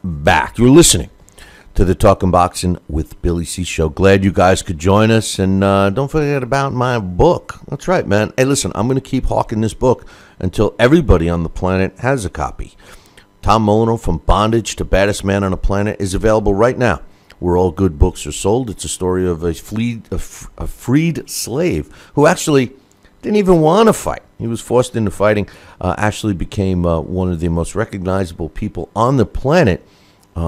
back. You're listening to the Talkin' Boxing with Billy C show. Glad you guys could join us, and don't forget about my book. That's right, man. Hey, listen, I'm going to keep hawking this book until everybody on the planet has a copy. Tom Molyneux, From Bondage to Baddest Man on the Planet, is available right now where all good books are sold. It's a story of a freed slave who actually didn't even want to fight. He was forced into fighting, actually became one of the most recognizable people on the planet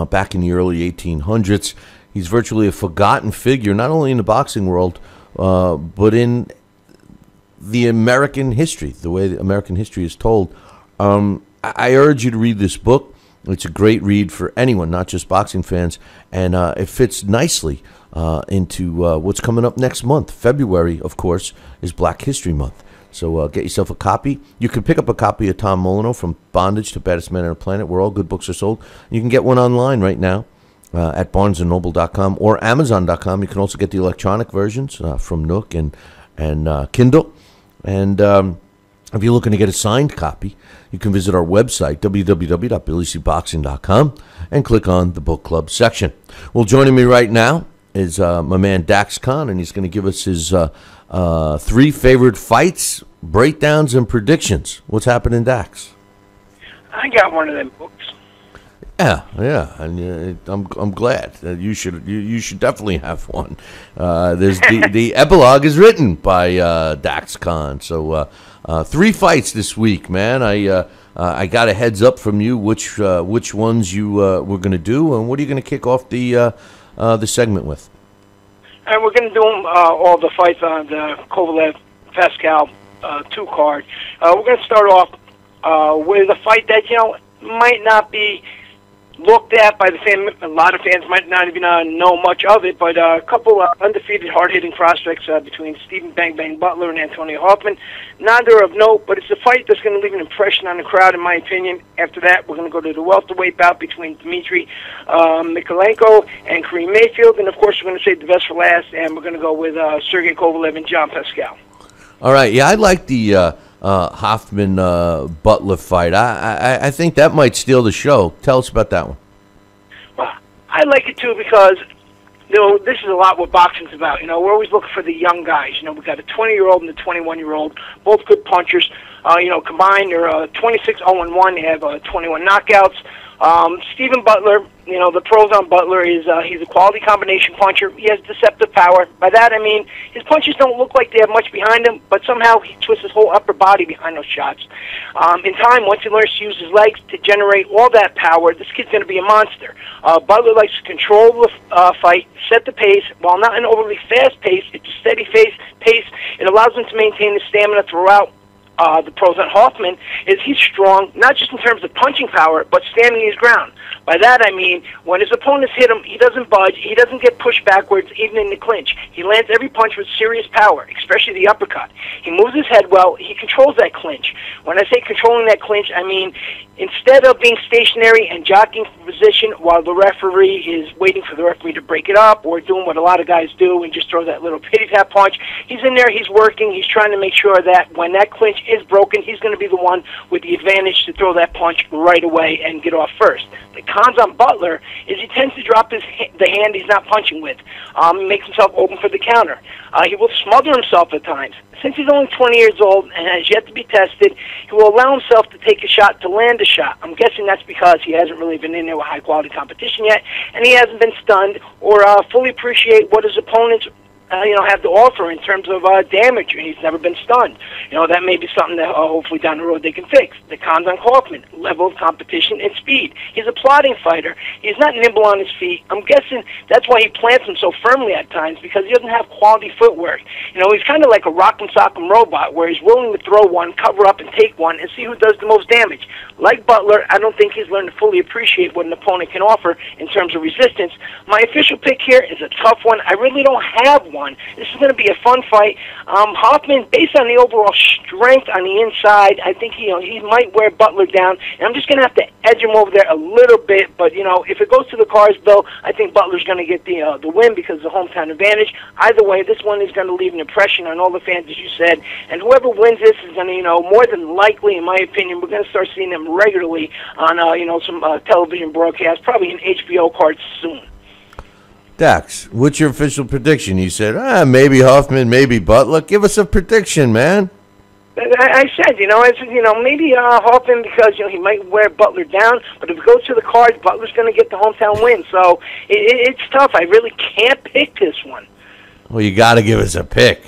back in the early 1800s. He's virtually a forgotten figure, not only in the boxing world, but in the American history, the way American history is told. I urge you to read this book. It's a great read for anyone, not just boxing fans, and it fits nicely into what's coming up next month. February, of course, is Black History Month. So get yourself a copy. You can pick up a copy of Tom Molyneux, From Bondage to Baddest Man on the Planet, where all good books are sold. You can get one online right now at barnesandnoble.com or amazon.com. You can also get the electronic versions from Nook and Kindle. And if you're looking to get a signed copy, you can visit our website, www.billycboxing.com, and click on the book club section. Well, joining me right now is my man Daxx Khan, and he's going to give us his 3 favorite fights, breakdowns, and predictions. What's happening, Daxx? I got one of them books. Yeah, and I'm glad. You should definitely have one. There's the epilogue is written by Daxx Khan. So 3 fights this week, man. I got a heads up from you which ones you were going to do, and what are you going to kick off the segment with? And we're going to do all the fights on the Kovalev-Pascal 2 card. We're going to start off with a fight that might not be looked at by the fan. A lot of fans might not even know much of it, but a couple undefeated, hard-hitting prospects between Stephen Bang Bang Butler and Antonio Hoffman. Neither of note, but it's a fight that's going to leave an impression on the crowd, in my opinion. After that, we're going to go to the welterweight bout between Dmitry Mikalenko and Kareem Mayfield, and of course, we're going to save the best for last, and we're going to go with Sergey Kovalev and John Pascal. All right, yeah, I like the Hoffman-Butler fight. I think that might steal the show. Tell us about that one. Well, I like it, too, because this is a lot what boxing's about. We're always looking for the young guys. We've got a 20-year-old and a 21-year-old, both good punchers. Combined, they're 26-0-1. They have 21 knockouts. Stephen Butler, the pros on Butler is he's a quality combination puncher. He has deceptive power. By that, I mean his punches don't look like they have much behind him, but somehow he twists his whole upper body behind those shots. In time, once he learns to use his legs to generate all that power, this kid's going to be a monster. Butler likes to control the fight, set the pace. While not an overly fast pace, it's a steady pace. It allows him to maintain his stamina throughout. The pros on Hoffman is he's strong, not just in terms of punching power, but standing his ground. By that I mean, when his opponents hit him, he doesn't budge, he doesn't get pushed backwards, even in the clinch. He lands every punch with serious power, especially the uppercut. He moves his head well, he controls that clinch. When I say controlling that clinch, I mean, instead of being stationary and jockeying for position while the referee is waiting for the referee to break it up, or doing what a lot of guys do and just throw that little pity-tap punch, he's in there, he's working, he's trying to make sure that when that clinch is broken, he's going to be the one with the advantage to throw that punch right away and get off first. The cons on Butler is he tends to drop the hand he's not punching with. He makes himself open for the counter. He will smother himself at times. Since he's only 20 years old and has yet to be tested, he will allow himself to take a shot to land a shot. I'm guessing that's because he hasn't really been in there with high-quality competition yet, and he hasn't been stunned or fully appreciate what his opponents have to offer in terms of damage. He's never been stunned. That may be something that hopefully down the road they can fix. The cons on Kaufman, level of competition and speed. He's a plodding fighter. He's not nimble on his feet. I'm guessing that's why he plants him so firmly at times, because he doesn't have quality footwork. He's kind of like a rock'em sock'em robot, where he's willing to throw one, cover up, and take one, and see who does the most damage. Like Butler, I don't think he's learned to fully appreciate what an opponent can offer in terms of resistance. My official pick here is a tough one. I really don't have one. one. This is going to be a fun fight. Hoffman, based on the overall strength on the inside, I think he might wear Butler down, and I'm just going to have to edge him over there a little bit. But if it goes to the cards, Bill, I think Butler's going to get the win because of the hometown advantage. Either way, this one is going to leave an impression on all the fans, as you said, and whoever wins this is going to, more than likely, in my opinion, we're going to start seeing them regularly on, some television broadcasts, probably an HBO card soon. Dax, what's your official prediction? You said, maybe Hoffman, maybe Butler. Give us a prediction, man. I said, maybe Hoffman because, he might wear Butler down, but if it goes to the cards, Butler's going to get the hometown win. So it's tough. I really can't pick this one. Well, you got to give us a pick.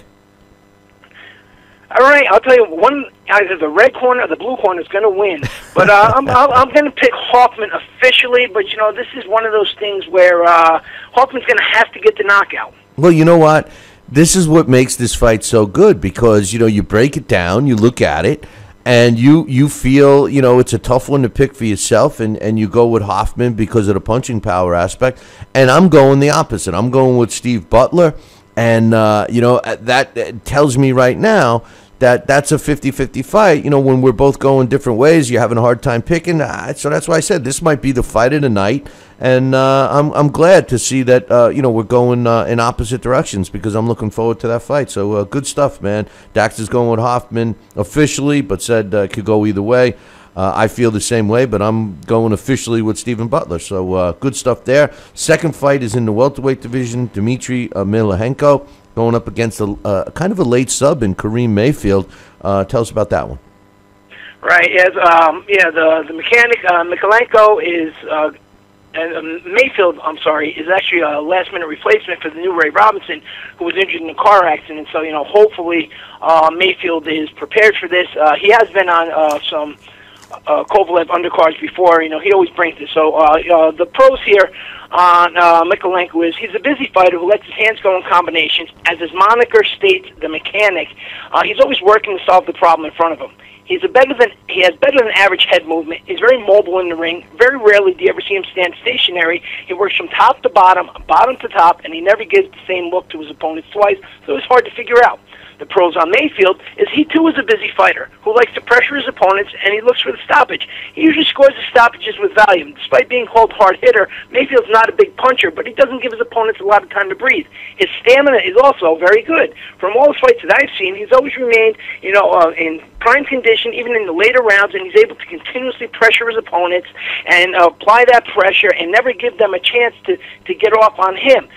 All right, I'll tell you, either the red corner or the blue corner is going to win. But I'm going to pick Hoffman officially, but, this is one of those things where Hoffman's going to have to get the knockout. Well, you know what? This is what makes this fight so good because, you break it down, you look at it, and you feel, it's a tough one to pick for yourself, and you go with Hoffman because of the punching power aspect. And I'm going the opposite. I'm going with Steve Butler, and, that tells me right now that's a 50-50 fight. When we're both going different ways, you're having a hard time picking. So that's why I said this might be the fight of the night. And I'm glad to see that, we're going in opposite directions because I'm looking forward to that fight. So good stuff, man. Dax is going with Hoffman officially, but said it could go either way. I feel the same way, but I'm going officially with Stephen Butler. So good stuff there. Second fight is in the welterweight division. Dmitry Milehenko going up against a kind of a late sub in Kareem Mayfield. Tell us about that one. Right. Yes. The mechanic Mikalenko is Mayfield. I'm sorry, is actually a last-minute replacement for the new Ray Robinson, who was injured in a car accident. So hopefully Mayfield is prepared for this. He has been on some Kovalev undercards before. He always brings it. So the pros here on Mikalenko is he's a busy fighter who lets his hands go in combinations. As his moniker states, the mechanic, he's always working to solve the problem in front of him. He has better than average head movement. He's very mobile in the ring. Very rarely do you ever see him stand stationary. He works from top to bottom to top, and he never gives the same look to his opponents twice, so it's hard to figure out. The pros on Mayfield is he too is a busy fighter who likes to pressure his opponents, and he looks for the stoppage. He usually scores the stoppages with volume. Despite being called hard hitter, Mayfield's not a big puncher, but he doesn't give his opponents a lot of time to breathe. His stamina is also very good. From all the fights that I've seen, he's always remained, in prime condition, even in the later rounds, and he's able to continuously pressure his opponents and apply that pressure and never give them a chance to get off on him.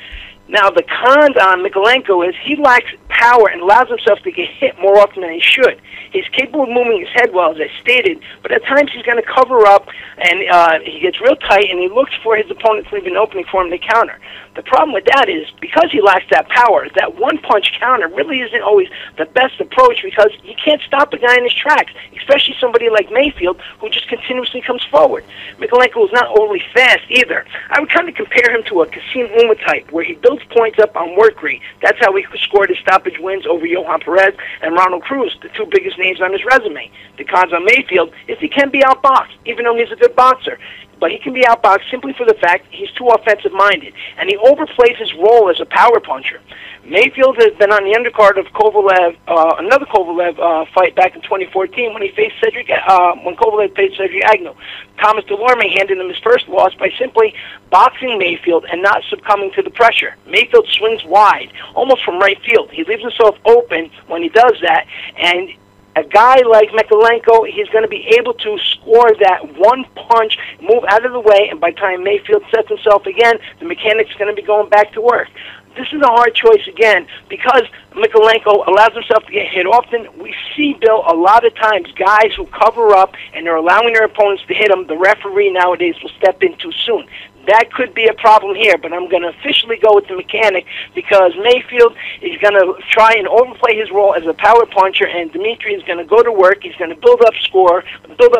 Now, the cons on Mikalenko is he lacks power and allows himself to get hit more often than he should. He's capable of moving his head well, as I stated, but at times he's going to cover up, and he gets real tight, and he looks for his opponent to leave an opening for him to counter. The problem with that is, because he lacks that power, that one-punch counter really isn't always the best approach because he can't stop a guy in his tracks, especially somebody like Mayfield, who just continuously comes forward. Mikalenko is not overly fast either. I would kind of compare him to a Kassim Uma type, where he builds points up on work rate. That's how he scored his stoppage wins over Johan Perez and Ronald Cruz, the two biggest names on his resume. The cons on Mayfield is he can be outboxed, even though he's a good boxer. But he can be outboxed simply for the fact he's too offensive-minded, and he overplays his role as a power puncher. Mayfield has been on the undercard of another Kovalev fight back in 2014 when he faced when Kovalev faced Cedric Agnew. Thomas Delorme handed him his first loss by simply boxing Mayfield and not succumbing to the pressure. Mayfield swings wide, almost from right field. He leaves himself open when he does that, and a guy like Mikalenko, he's going to be able to score that one punch, move out of the way, and by the time Mayfield sets himself again, the mechanic's going to be going back to work. This is a hard choice again because Mikalenko allows himself to get hit often. We see, Bill, a lot of times guys who cover up and they're allowing their opponents to hit them, the referee nowadays will step in too soon. That could be a problem here, but I'm going to officially go with the mechanic because Mayfield is going to try and overplay his role as a power puncher, and Dmitry is going to go to work. He's going to build up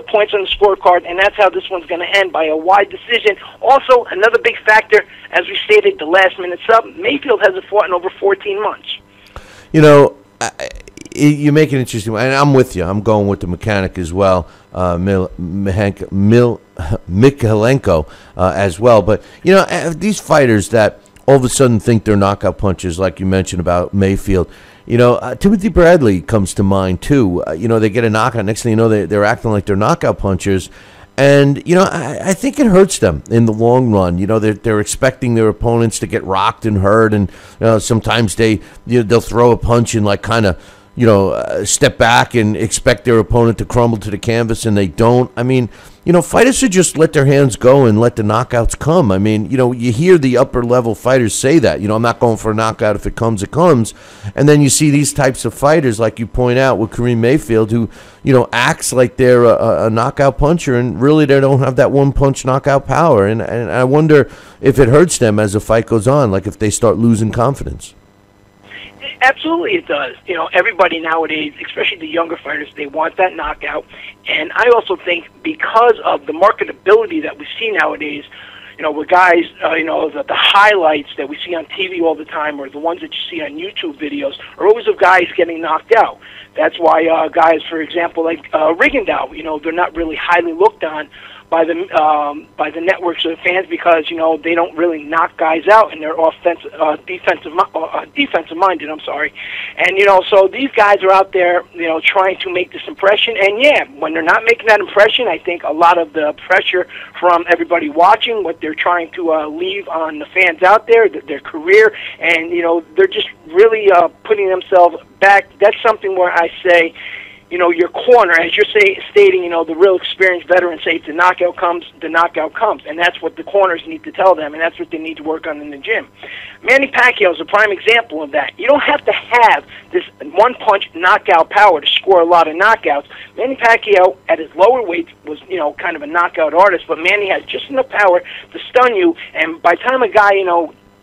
points on the scorecard, and that's how this one's going to end, by a wide decision. Also, another big factor, as we stated, the last-minute sub. Mayfield hasn't fought in over 14 months. You make an interesting one, and I'm with you. I'm going with the mechanic as well, Mikalenko as well. But, these fighters that all of a sudden think they're knockout punches, like you mentioned about Mayfield. Timothy Bradley comes to mind too. They get a knockout. Next thing you know, they're acting like they're knockout punchers. And, I think it hurts them in the long run. They're expecting their opponents to get rocked and hurt. And sometimes they'll throw a punch and like kind of, step back and expect their opponent to crumble to the canvas, and they don't. I mean, fighters should just let their hands go and let the knockouts come. I mean, you hear the upper level fighters say that, I'm not going for a knockout. If it comes, it comes. And then you see these types of fighters, like you point out with Kareem Mayfield, who, acts like they're a knockout puncher, and really they don't have that one punch knockout power. And I wonder if it hurts them as the fight goes on, like if they start losing confidence. Absolutely it does. Everybody nowadays, especially the younger fighters, they want that knockout. And I also think because of the marketability that we see nowadays, with guys, the highlights that we see on TV all the time, or the ones that you see on YouTube videos, are always of guys getting knocked out. That's why guys, for example, like Rigondeaux, they're not really highly looked on by the networks or the fans, because they don't really knock guys out, and they're defensive minded. I'm sorry, and so these guys are out there trying to make this impression, and when they're not making that impression, I think a lot of the pressure from everybody watching, what they're trying to leave on the fans out there, their career, and they're just really putting themselves back. That's something where I say, your corner, as you're stating, the real experienced veterans say, if the knockout comes, the knockout comes. And that's what the corners need to tell them, and that's what they need to work on in the gym. Manny Pacquiao is a prime example of that. You don't have to have this one-punch knockout power to score a lot of knockouts. Manny Pacquiao, at his lower weight, was, kind of a knockout artist, but Manny has just enough power to stun you, and by the time a guy,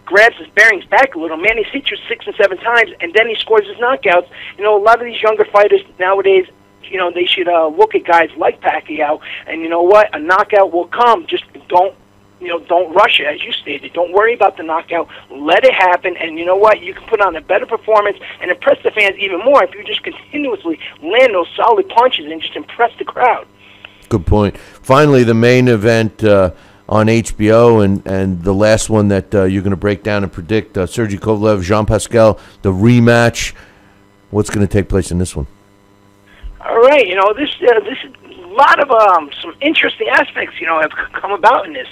grabs his bearings back a little, Manny's hit you 6 and 7 times, and then he scores his knockouts. A lot of these younger fighters nowadays, they should look at guys like Pacquiao, and you know what? A knockout will come. Just don't rush it, as you stated. Don't worry about the knockout. Let it happen, and you know what? You can put on a better performance and impress the fans even more if you just continuously land those solid punches and just impress the crowd. Good point. Finally, the main event on HBO, and the last one that you're going to break down and predict, Sergey Kovalev, Jean Pascal, the rematch. What's going to take place in this one? All right, this a lot of some interesting aspects, have come about in this.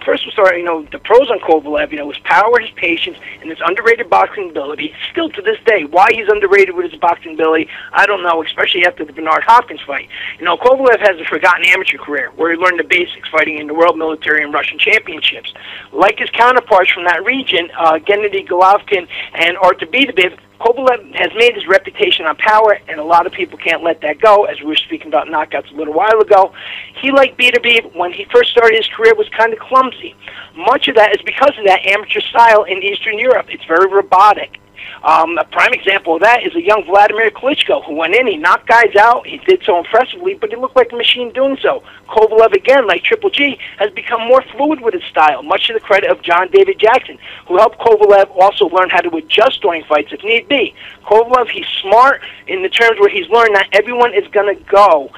First we'll start, the pros on Kovalev, his power, his patience, and his underrated boxing ability. Still to this day, why he's underrated with his boxing ability, I don't know, especially after the Bernard Hopkins fight. Kovalev has a forgotten amateur career where he learned the basics fighting in the world, military, and Russian championships. Like his counterparts from that region, Gennady Golovkin and Artur Beterbiev, Kovalev has made his reputation on power, and a lot of people can't let that go, as we were speaking about knockouts a little while ago. He, like Beterbiev, when he first started his career, was kind of clumsy. Much of that is because of that amateur style in Eastern Europe. It's very robotic. A prime example of that is a young Vladimir Klitschko, who went in, he knocked guys out, he did so impressively, but he looked like a machine doing so. Kovalev, again, like Triple G, has become more fluid with his style, much to the credit of John David Jackson, who helped Kovalev also learn how to adjust during fights if need be. Kovalev, he's smart in the terms where he's learned that everyone is going to go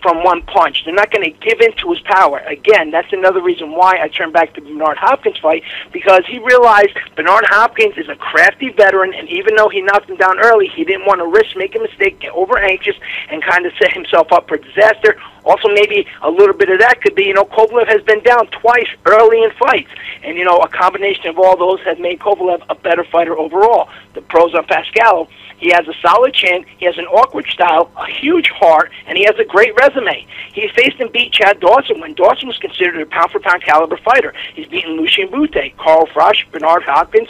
from one punch. They're not going to give in to his power. Again, that's another reason why I turned back to the Bernard Hopkins fight, because he realized Bernard Hopkins is a crafty veteran, and even though he knocked him down early, he didn't want to risk making a mistake, get over anxious, and kind of set himself up for disaster. Also, maybe a little bit of that could be, Kovalev has been down twice early in fights, and, a combination of all those has made Kovalev a better fighter overall. The pros on Pascal, he has a solid chin, he has an awkward style, a huge heart, and he has a great resume. He faced and beat Chad Dawson when Dawson was considered a pound-for-pound caliber fighter. He's beaten Lucien Boutte, Carl Froch, Bernard Hopkins,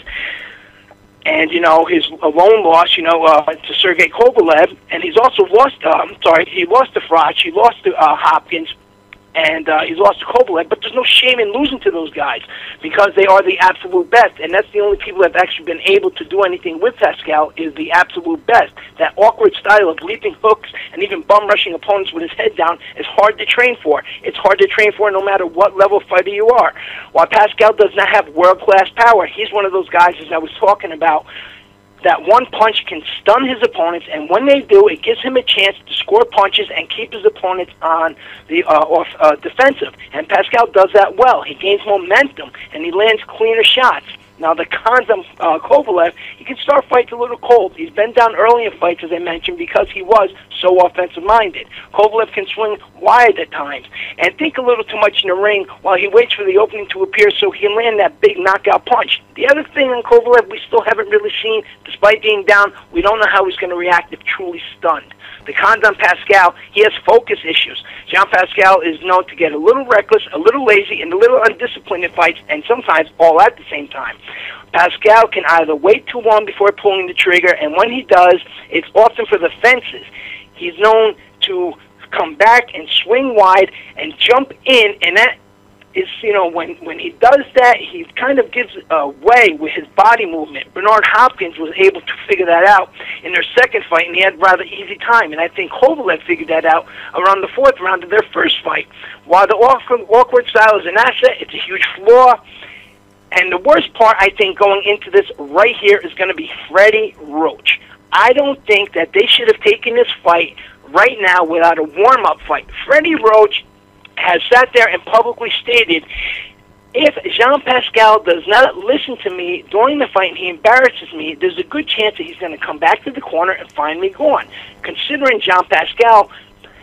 and, his lone loss, to Sergey Kovalev, and he's also lost, he lost to Froch, he lost to Hopkins, and he's lost to Kovalev, but there's no shame in losing to those guys because they are the absolute best, and that's the only people that have actually been able to do anything with Pascal is the absolute best. That awkward style of leaping hooks and even bum-rushing opponents with his head down is hard to train for. It's hard to train for no matter what level fighter you are. While Pascal does not have world-class power, he's one of those guys, as I was talking about, that one punch can stun his opponents, and when they do, it gives him a chance to score punches and keep his opponents on the defensive. And Pascal does that well. He gains momentum, and he lands cleaner shots. Now, the cons on Kovalev, he can start fights a little cold. He's been down early in fights, as I mentioned, because he was so offensive-minded. Kovalev can swing wide at times and think a little too much in the ring while he waits for the opening to appear so he can land that big knockout punch. The other thing on Kovalev we still haven't really seen, despite being down, we don't know how he's going to react if truly stunned. The cons on Pascal, he has focus issues. Jean Pascal is known to get a little reckless, a little lazy, and a little undisciplined in fights, and sometimes all at the same time. Pascal can either wait too long before pulling the trigger, and when he does, it's often for the fences. He's known to come back and swing wide and jump in, and that is, when he does that, he kind of gives away with his body movement. Bernard Hopkins was able to figure that out in their second fight, and he had rather easy time. And I think Kovalev figured that out around the fourth round of their first fight. While the awkward style is an asset, it's a huge flaw. And the worst part, I think, going into this right here is going to be Freddie Roach. I don't think that they should have taken this fight right now without a warm-up fight. Freddie Roach has sat there and publicly stated, if Jean Pascal does not listen to me during the fight and he embarrasses me, there's a good chance that he's going to come back to the corner and find me gone. Considering Jean Pascal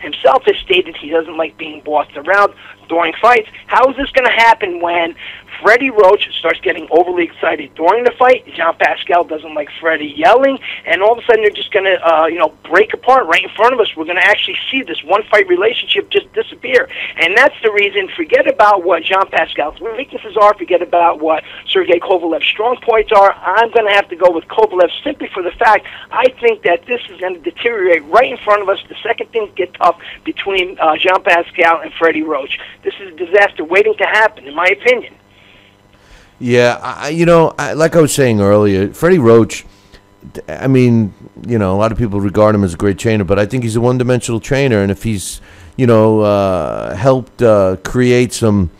himself has stated he doesn't like being bossed around during fights, how is this going to happen when Freddie Roach starts getting overly excited during the fight? Jean Pascal doesn't like Freddie yelling, and all of a sudden they're just going to, break apart right in front of us. We're going to actually see this one-fight relationship just disappear, and that's the reason. Forget about what Jean Pascal's weaknesses are. Forget about what Sergey Kovalev's strong points are. I'm going to have to go with Kovalev simply for the fact I think that this is going to deteriorate right in front of us the second things get tough between Jean Pascal and Freddie Roach. This is a disaster waiting to happen, in my opinion. Yeah, like I was saying earlier, Freddie Roach, I mean, a lot of people regard him as a great trainer, but I think he's a one-dimensional trainer, and if he's, helped create some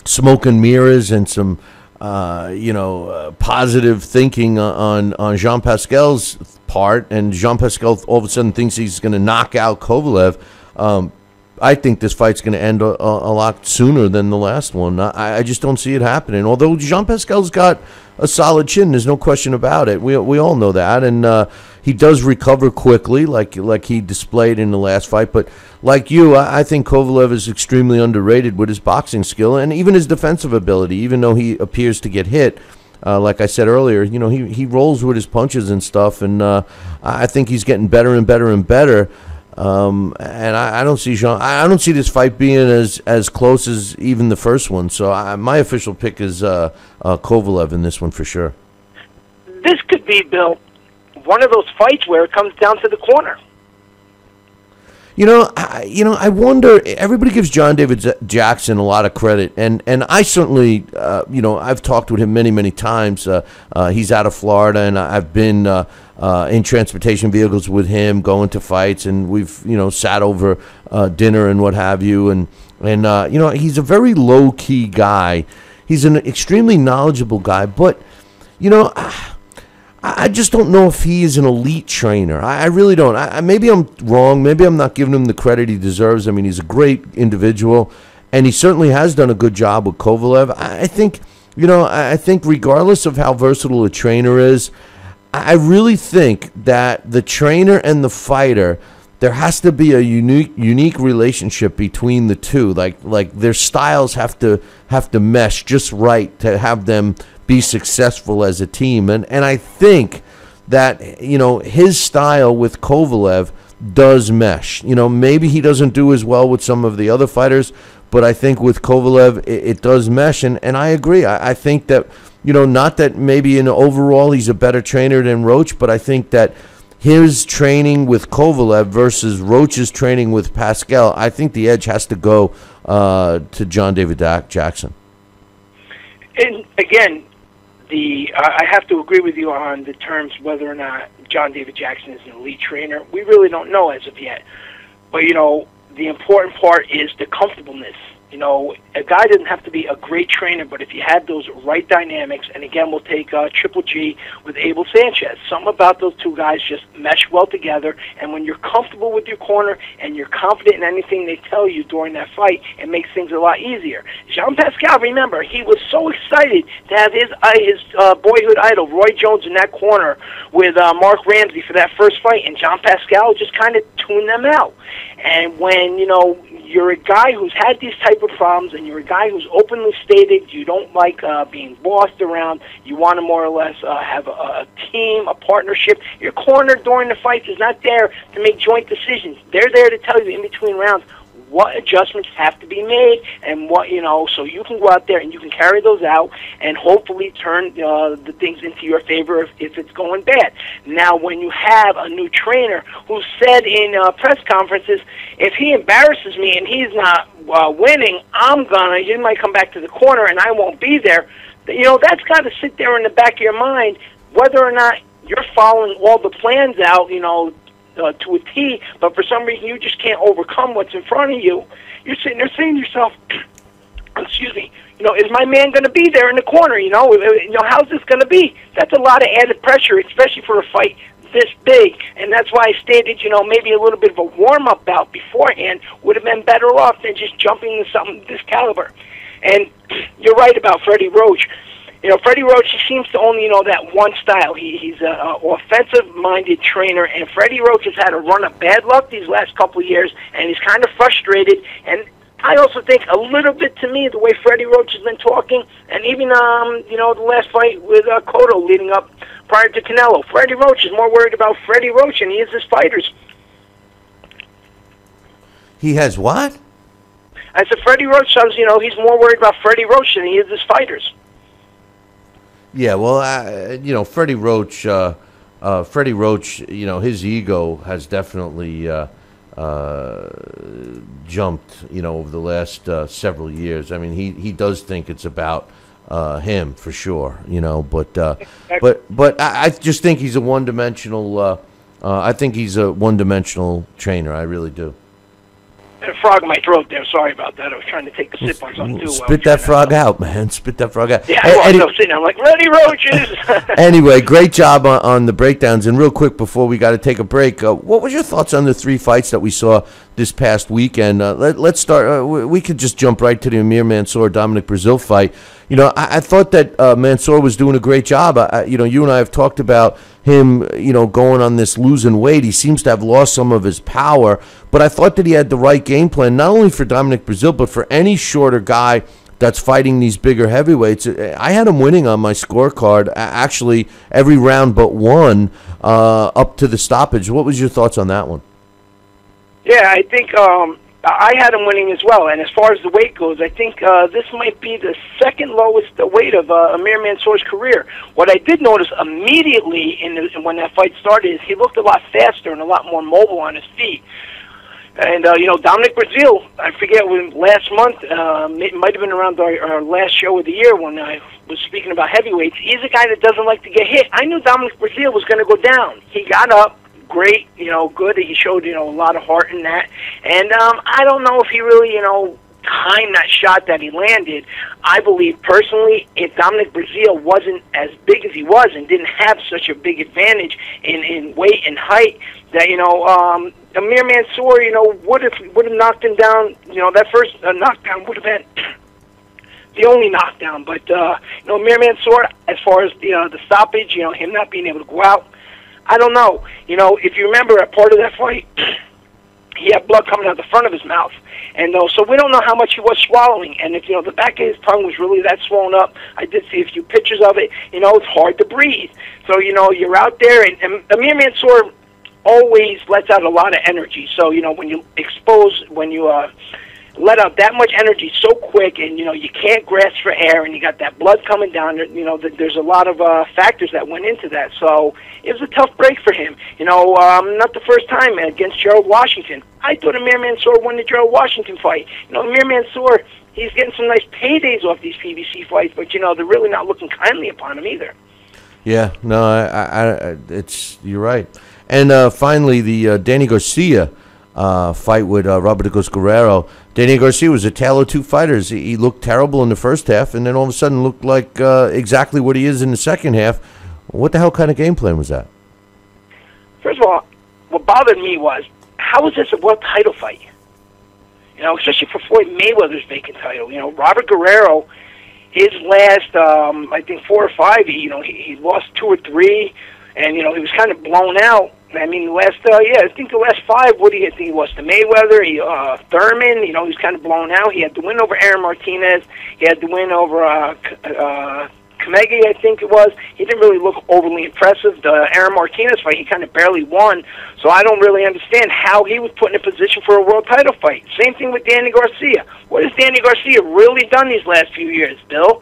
smoke and mirrors and some, positive thinking on Jean Pascal's part, and Jean Pascal all of a sudden thinks he's going to knock out Kovalev, I think this fight's going to end a lot sooner than the last one. I just don't see it happening. Although Jean Pascal's got a solid chin, there's no question about it. We all know that, and he does recover quickly, like he displayed in the last fight. But like you, I think Kovalev is extremely underrated with his boxing skill and even his defensive ability. Even though he appears to get hit, like I said earlier, he rolls with his punches and stuff, and I think he's getting better and better and better. And I don't see I don't see this fight being as close as even the first one. So my official pick is Kovalev in this one for sure. This could be, Bill, one of those fights where it comes down to the corner. I wonder. Everybody gives John David Jackson a lot of credit, and I certainly, I've talked with him many times. He's out of Florida, and I've been in transportation vehicles with him, going to fights, and we've sat over dinner and what have you, and he's a very low key guy. He's an extremely knowledgeable guy, but I just don't know if he is an elite trainer. I really don't. Maybe I'm wrong. Maybe I'm not giving him the credit he deserves. I mean, he's a great individual, and he certainly has done a good job with Kovalev. I think regardless of how versatile a trainer is, I really think that the trainer and the fighter, there has to be a unique relationship between the two. Like their styles have to mesh just right to have them be successful as a team, and I think that his style with Kovalev does mesh. Maybe he doesn't do as well with some of the other fighters, but I think with Kovalev it does mesh, and I agree. I think that not that maybe in overall he's a better trainer than Roach, but I think that his training with Kovalev versus Roach's training with Pascal, I think the edge has to go to John David Jackson. And again, I have to agree with you on the terms whether or not John David Jackson is an elite trainer. We really don't know as of yet. But, the important part is the comfortableness You know, a guy doesn't have to be a great trainer, but if you had those right dynamics, and again, we'll take Triple G with Abel Sanchez. Something about those two guys just mesh well together, and when you're comfortable with your corner and you're confident in anything they tell you during that fight, it makes things a lot easier. Jean Pascal, remember, he was so excited to have his boyhood idol, Roy Jones, in that corner with Mark Ramsey for that first fight, and Jean Pascal just kind of tuned them out. And when, you know, you're a guy who's had these type of problems, and you're a guy who's openly stated you don't like being bossed around, you want to more or less have a team, a partnership. Your corner during the fights is not there to make joint decisions. They're there to tell you in between rounds what adjustments have to be made, and what, you know, so you can go out there and you can carry those out and hopefully turn the things into your favor if it's going bad. Now, when you have a new trainer who said in press conferences, if he embarrasses me and he's not winning, he might come back to the corner and I won't be there. You know, that's got to sit there in the back of your mind, whether or not you're following all the plans out, you know, to a T, but for some reason you just can't overcome what's in front of you. You're sitting there saying to yourself, excuse me, you know, is my man going to be there in the corner? You know, how's this going to be? That's a lot of added pressure, especially for a fight this big, and that's why I stated, you know, maybe a little bit of a warm-up bout beforehand would have been better off than just jumping into something this caliber. And you're right about Freddie Roach. You know, Freddie Roach, he seems to only know that one style. He's an offensive-minded trainer, and Freddie Roach has had a run of bad luck these last couple of years, and he's kind of frustrated. And I also think a little bit, to me, the way Freddie Roach has been talking, and even, you know, the last fight with Cotto leading up prior to Canelo, Freddie Roach is more worried about Freddie Roach than he is his fighters. He has what? I said Freddie Roach says, you know, he's more worried about Freddie Roach than he is his fighters. Yeah, well, you know, Freddie Roach, you know, his ego has definitely jumped, you know, over the last several years. I mean, he does think it's about him for sure, you know, but I just think he's a one-dimensional. I think he's a one-dimensional trainer. I really do. A frog in my throat there. Sorry about that. I was trying to take a sip on something too. Spit that frog out, man. Spit that frog out. Yeah, I was sitting there. I'm like, Freddie Roaches. Anyway, great job on the breakdowns. And real quick before we got to take a break, what was your thoughts on the 3 fights that we saw this past weekend? Let's start. We could just jump right to the Amir Mansour-Dominic Brazil fight. You know, I thought that Mansour was doing a great job. You know, you and I have talked about him, you know, going on this losing weight. He seems to have lost some of his power, but I thought that he had the right game plan, not only for Dominic Brazil, but for any shorter guy that's fighting these bigger heavyweights. I had him winning on my scorecard, actually, every round but one, up to the stoppage. What was your thoughts on that one? Yeah, I think I had him winning as well. And as far as the weight goes, I think this might be the second lowest weight of Amir Mansour's career. What I did notice immediately when that fight started is he looked a lot faster and a lot more mobile on his feet. And, you know, Dominic Brazil, I forget, when last month, it might have been around our last show of the year when I was speaking about heavyweights, he's a guy that doesn't like to get hit. I knew Dominic Brazil was going to go down. He got up. Great, you know, good. He showed, you know, a lot of heart in that. And I don't know if he really, you know, timed that shot that he landed. I believe personally, if Dominic Brazil wasn't as big as he was and didn't have such a big advantage in weight and height, that, you know, Amir Mansour, you know, would have knocked him down. You know, that first knockdown would have been the only knockdown. But you know, Amir Mansour, as far as the stoppage, you know, him not being able to go out, I don't know. You know, if you remember a part of that fight, he had blood coming out the front of his mouth. And so we don't know how much he was swallowing. And if, you know, the back of his tongue was really that swollen up, I did see a few pictures of it. You know, it's hard to breathe. So, you know, you're out there, and Amir Mansour always lets out a lot of energy. So, you know, when you let out that much energy so quick, and, you know, you can't grasp for air, and you got that blood coming down, you know, there's a lot of factors that went into that. So it was a tough break for him. You know, not the first time against Gerald Washington. I thought Amir Mansour won the Gerald Washington fight. You know, Amir Mansour, he's getting some nice paydays off these PBC fights, but, you know, they're really not looking kindly upon him either. Yeah, no, you're right. And finally, the Danny Garcia fight with Robert Guerrero, Danny Garcia was a tale of two fighters. He looked terrible in the first half, and then all of a sudden looked like exactly what he is in the second half. What the hell kind of game plan was that? First of all, what bothered me was, how is this a world title fight? You know, especially for Floyd Mayweather's vacant title. You know, Robert Guerrero, his last, I think 4 or 5, he lost 2 or 3, and, you know, he was kind of blown out. I mean, the last, I think the last 5, what did he, I think he lost to Mayweather, Thurman, you know, he was kind of blown out. He had the win over Aaron Martinez. He had the win over, Kamegi, I think it was. He didn't really look overly impressive. The Aaron Martinez fight, he kind of barely won. So I don't really understand how he was put in a position for a world title fight. Same thing with Danny Garcia. What has Danny Garcia really done these last few years, Bill?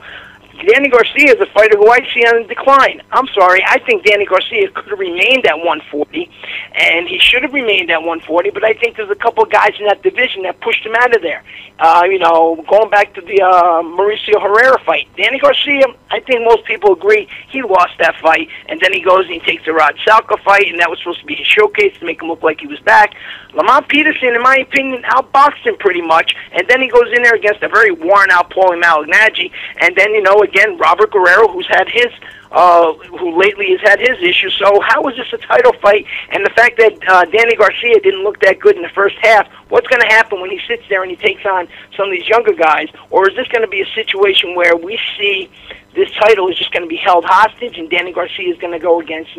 Danny Garcia is a fighter who I see on the decline. I'm sorry, I think Danny Garcia could have remained at 140, and he should have remained at 140, but I think there's a couple of guys in that division that pushed him out of there. Going back to the Mauricio Herrera fight, Danny Garcia, I think most people agree he lost that fight, and then he goes and he takes the Rod Salka fight, and that was supposed to be his showcase to make him look like he was back. Lamont Peterson, in my opinion, outboxed him pretty much, and then he goes in there against a very worn-out Paulie Malignaggi, and then, again, Robert Guerrero, who lately has had his issues. So how is this a title fight? And the fact that Danny Garcia didn't look that good in the first half, what's going to happen when he sits there and he takes on some of these younger guys? Or is this going to be a situation where we see this title is just going to be held hostage and Danny Garcia is going to go against,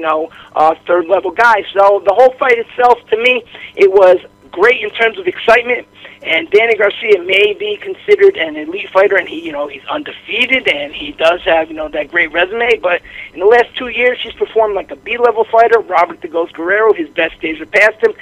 third-level guys? So the whole fight itself, to me, it was great in terms of excitement. And Danny Garcia may be considered an elite fighter, and he's undefeated, and he does have, that great resume. But in the last 2 years, he's performed like a B-level fighter. Robert "The Ghost" Guerrero, his best days are past him.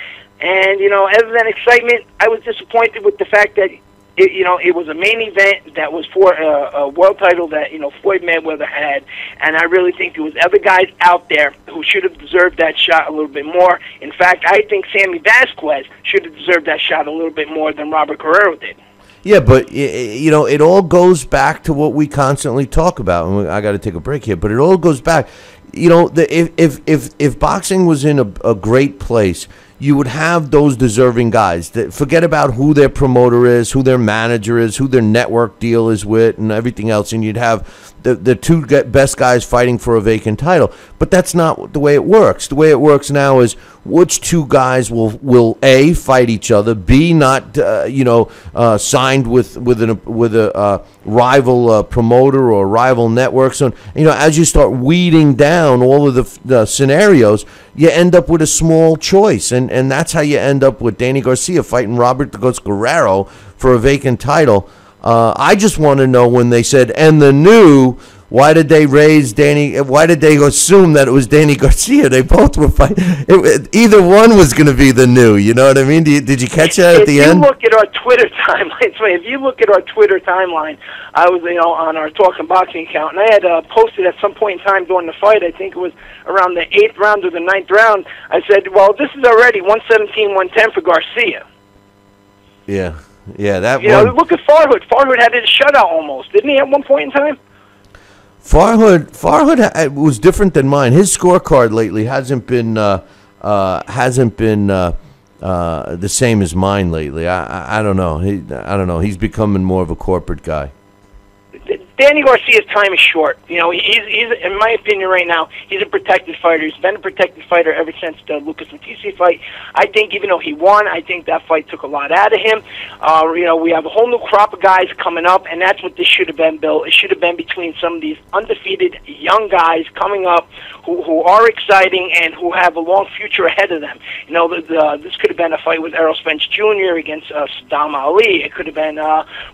And, other than excitement, I was disappointed with the fact that it was a main event that was for a world title that, Floyd Mayweather had. And I really think there was other guys out there who should have deserved that shot a little bit more. In fact, I think Sammy Vasquez should have deserved that shot a little bit more than Robert Guerrero did. Yeah, but, it all goes back to what we constantly talk about. And I got to take a break here, but it all goes back. If boxing was in a great place, you would have those deserving guys. Forget about who their promoter is, who their manager is, who their network deal is with, and everything else. And you'd have the two best guys fighting for a vacant title. But that's not the way it works. The way it works now is which two guys will A, fight each other, B, not signed with a rival promoter or rival network. So as you start weeding down all of the scenarios, you end up with a small choice, and that's how you end up with Danny Garcia fighting Robert "The Ghost" Guerrero for a vacant title. I just want to know, when they said "and the new," why did they raise Danny? Why did they assume that it was Danny Garcia? They both were fighting. Either one was going to be the new. You know what I mean? Did you catch that at the end? If you look at our Twitter timeline, I was on our Talkin Boxing account, and I had posted at some point in time during the fight. I think it was around the 8th round or the 9th round. I said, "Well, this is already 117-110 for Garcia." Yeah, that. Look at Farhood. Farhood had his shutout almost, didn't he? At one point in time. Farhood was different than mine. His scorecard lately hasn't been the same as mine lately. I don't know. I don't know. He's becoming more of a corporate guy. Danny Garcia's time is short. He's in my opinion right now, he's a protected fighter. He's been a protected fighter ever since the Lucas Matisse fight. I think even though he won, I think that fight took a lot out of him. We have a whole new crop of guys coming up, and that's what this should have been, Bill. It should have been between some of these undefeated young guys coming up who are exciting and who have a long future ahead of them. This could have been a fight with Errol Spence Jr. against Saddam Ali. It could have been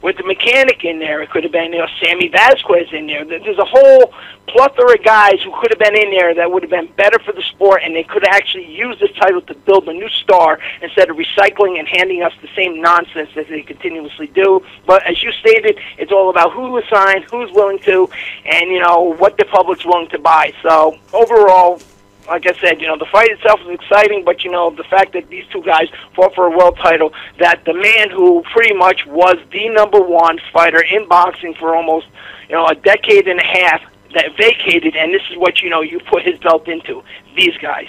with the Mechanic in there. It could have been Sammy Vasquez in there. There's a whole plethora of guys who could have been in there that would have been better for the sport, and they could have actually used this title to build a new star instead of recycling and handing us the same nonsense that they continuously do. But as you stated, it's all about who was signed, who's willing to, and what the public's willing to buy. So overall, like I said, the fight itself was exciting, but, the fact that these two guys fought for a world title, that the man who pretty much was the #1 fighter in boxing for almost, a decade and a half, that vacated, and this is what, you put his belt into, these guys.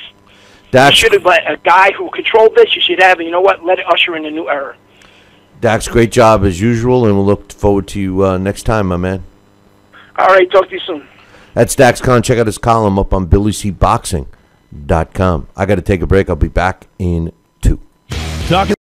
Daxx, you should have let a guy who controlled this. You should have, you know what? Let it usher in a new era. Daxx, great job as usual, and we'll look forward to you next time, my man. All right, talk to you soon. That's Daxx Khan. Check out his column up on BillyCBoxing.com. I got to take a break. I'll be back in 2. Talking